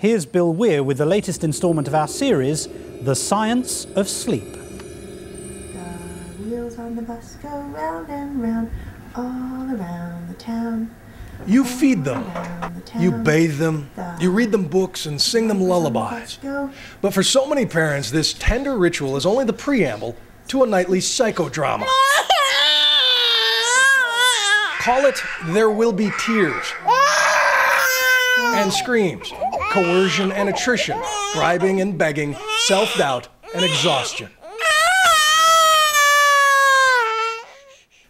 here's Bill Weir with the latest instalment of our series, The Science of Sleep. The wheels on the bus go round and round, all around the town. You feed them, you bathe them, you read them books and sing them lullabies. But for so many parents, this tender ritual is only the preamble to a nightly psychodrama. Call it There Will Be Tears and screams, coercion and attrition, bribing and begging, self-doubt and exhaustion.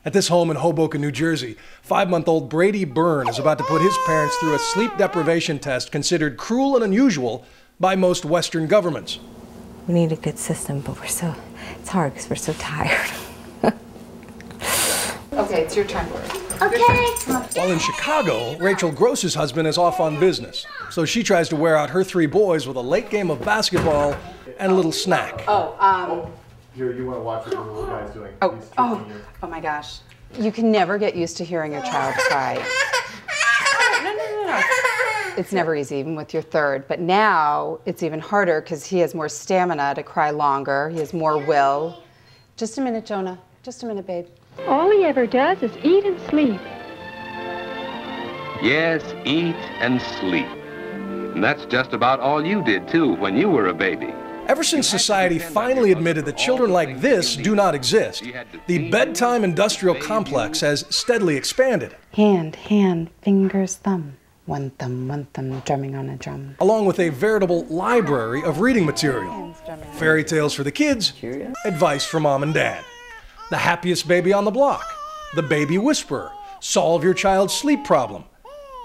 At this home in Hoboken, New Jersey, 5-month-old Brady Byrne is about to put his parents through a sleep deprivation test considered cruel and unusual by most Western governments. We need a good system, but it's hard because we're so tired. Okay, it's your turn. Okay. While in Chicago, Rachel Gross's husband is off on business, so she tries to wear out her 3 boys with a late game of basketball and a little snack. Here, you want to watch what the little guy's doing. Oh my gosh. You can never get used to hearing your child cry. No. It's never easy, even with your third. But now it's even harder because he has more stamina to cry longer. He has more will. Just a minute, Jonah. Just a minute, babe. All he ever does is eat and sleep. Yes, eat and sleep. And that's just about all you did, too, when you were a baby. Ever since society finally admitted that children like this do not exist, the bedtime industrial complex has steadily expanded. Hand, fingers, thumb. One thumb, drumming on a drum. Along with a veritable library of reading material. Fairy tales for the kids, advice for mom and dad. The happiest baby on the block, the baby whisperer, solve your child's sleep problem.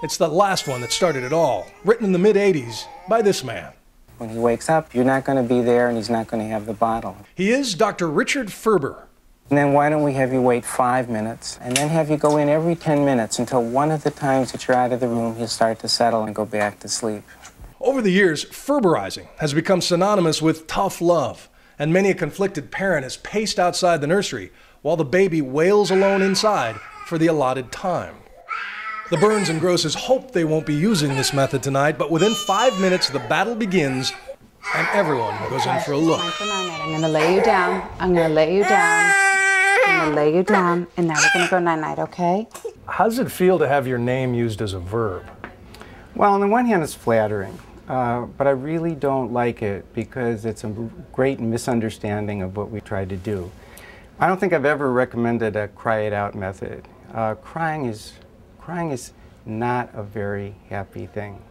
It's the last one that started it all, written in the mid-'80s by this man. When he wakes up, you're not going to be there and he's not going to have the bottle. He is Dr. Richard Ferber. And then why don't we have you wait 5 minutes and then have you go in every 10 minutes until one of the times that you're out of the room, he'll start to settle and go back to sleep. Over the years, Ferberizing has become synonymous with tough love, and many a conflicted parent has paced outside the nursery while the baby wails alone inside for the allotted time. The Burns and Grosses hope they won't be using this method tonight, but within 5 minutes, the battle begins, and everyone goes in for a look. I'm going to lay you down. I'm going to lay you down. I'm going to lay you down, and now we're going to go night-night, okay? How does it feel to have your name used as a verb? Well, on the one hand, it's flattering, but I really don't like it because it's a great misunderstanding of what we try to do. I don't think I've ever recommended a cry it out method. Crying is not a very happy thing.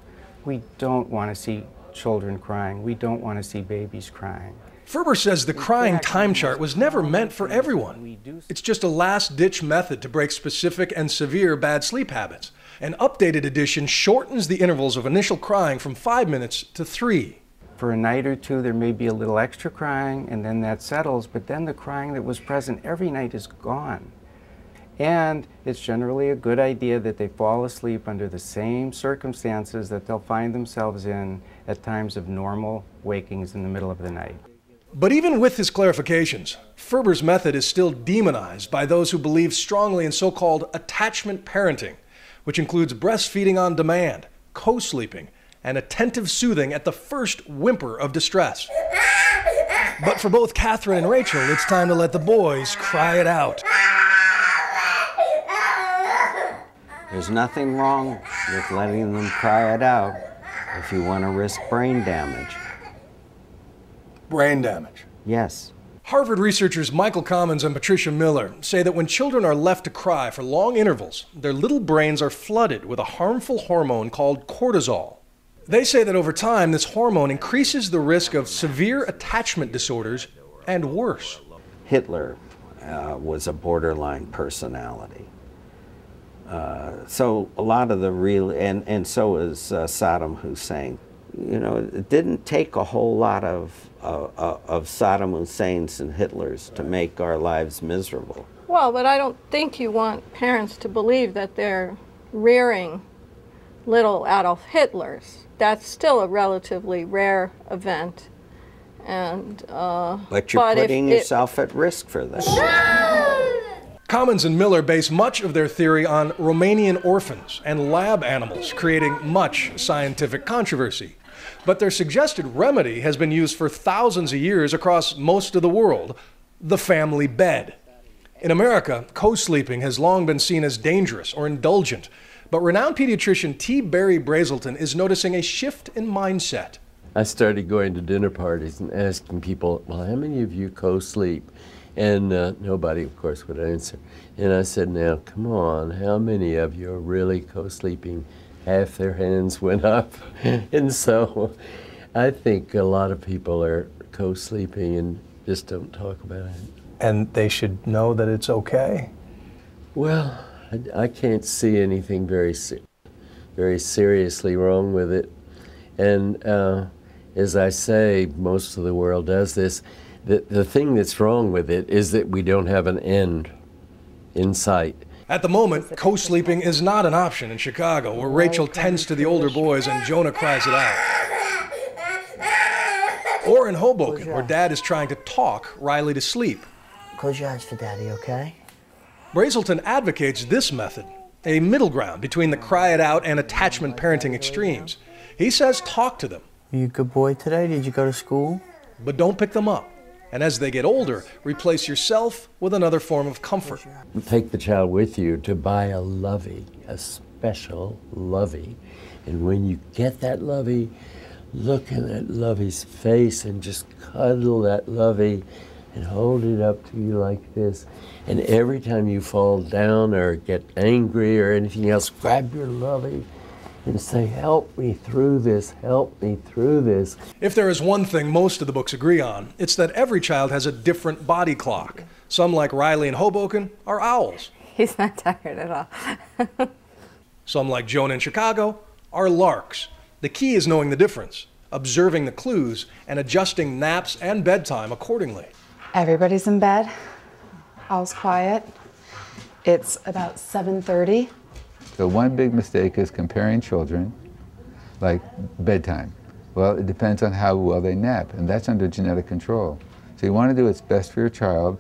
We don't want to see children crying. We don't want to see babies crying. Ferber says the crying time chart was never meant for everyone. It's just a last-ditch method to break specific and severe bad sleep habits. An updated edition shortens the intervals of initial crying from 5 minutes to 3. For a night or two, there may be a little extra crying, and then that settles, but then the crying that was present every night is gone. And it's generally a good idea that they fall asleep under the same circumstances that they'll find themselves in at times of normal wakings in the middle of the night. But even with his clarifications, Ferber's method is still demonized by those who believe strongly in so-called attachment parenting, which includes breastfeeding on demand, co-sleeping, and attentive soothing at the first whimper of distress. But for both Catherine and Rachel, it's time to let the boys cry it out. There's nothing wrong with letting them cry it out if you want to risk brain damage. Brain damage? Yes. Harvard researchers Michael Commons and Patricia Miller say that when children are left to cry for long intervals, their little brains are flooded with a harmful hormone called cortisol. They say that over time, this hormone increases the risk of severe attachment disorders and worse. Hitler was a borderline personality. So a lot of the real, and so is Saddam Hussein. You know, it didn't take a whole lot of Saddam Hussein's and Hitler's to make our lives miserable. Well, but I don't think you want parents to believe that they're rearing little Adolf Hitlers. That's still a relatively rare event. And but you're putting yourself at risk for that. Commons and Miller base much of their theory on Romanian orphans and lab animals, creating much scientific controversy. But their suggested remedy has been used for thousands of years across most of the world: the family bed. In America, co-sleeping has long been seen as dangerous or indulgent, but renowned pediatrician T. Barry Brazelton is noticing a shift in mindset. I started going to dinner parties and asking people, well, how many of you co-sleep? And nobody, of course, would answer. And I said, now, come on, how many of you are really co-sleeping? Half their hands went up. And so I think a lot of people are co-sleeping and just don't talk about it. And they should know that it's okay? Well, I can't see anything very seriously wrong with it. And as I say, most of the world does this. The thing that's wrong with it is that we don't have an end in sight. At the moment, co-sleeping is not an option in Chicago, where Rachel tends to the older boys and Jonah cries it out. Or in Hoboken, where Dad is trying to talk Riley to sleep. Close your eyes for Daddy, okay? Brazelton advocates this method, a middle ground between the cry it out and attachment parenting extremes. He says talk to them. Are you a good boy today? Did you go to school? But don't pick them up. And as they get older, replace yourself with another form of comfort. Take the child with you to buy a lovey, a special lovey. And when you get that lovey, look in that lovey's face and just cuddle that lovey and hold it up to you like this. And every time you fall down or get angry or anything else, grab your lovey and say, help me through this, help me through this. If there is one thing most of the books agree on, it's that every child has a different body clock. Some, like Riley in Hoboken, are owls. He's not tired at all. Some, like Jonah in Chicago, are larks. The key is knowing the difference, observing the clues, and adjusting naps and bedtime accordingly. Everybody's in bed. All's quiet. It's about 7:30. So one big mistake is comparing children, like bedtime. Well, it depends on how well they nap, and that's under genetic control. So you want to do what's best for your child,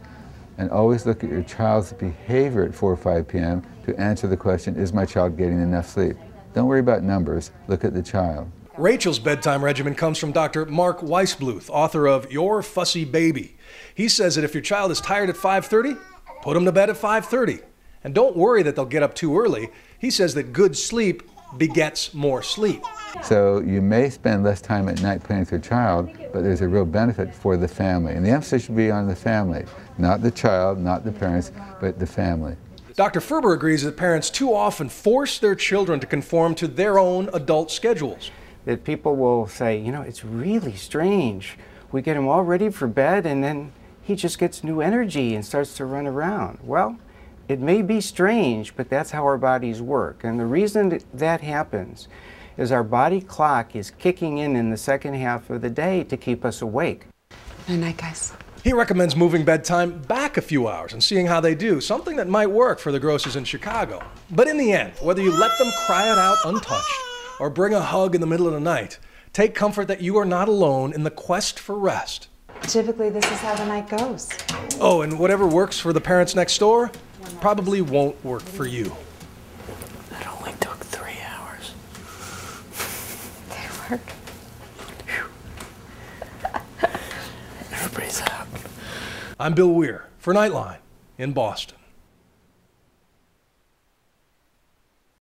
and always look at your child's behavior at 4 or 5 p.m. to answer the question, is my child getting enough sleep? Don't worry about numbers, look at the child. Rachel's bedtime regimen comes from Dr. Marc Weissbluth, author of Your Fussy Baby. He says that if your child is tired at 5:30, put them to bed at 5:30. And don't worry that they'll get up too early. He says that good sleep begets more sleep. So you may spend less time at night playing with your child, but there's a real benefit for the family. And the emphasis should be on the family, not the child, not the parents, but the family. Dr. Ferber agrees that parents too often force their children to conform to their own adult schedules. That people will say, you know, it's really strange. We get him all ready for bed and then he just gets new energy and starts to run around. Well, it may be strange, but that's how our bodies work. And the reason that happens is our body clock is kicking in the second half of the day to keep us awake. Good night, guys. He recommends moving bedtime back a few hours and seeing how they do, something that might work for the Grosses in Chicago. But in the end, whether you let them cry it out untouched or bring a hug in the middle of the night, take comfort that you are not alone in the quest for rest. Typically, this is how the night goes. Oh, and whatever works for the parents next door probably won't work for you. That only took 3 hours. They work. Everybody's out. I'm Bill Weir for Nightline in Boston.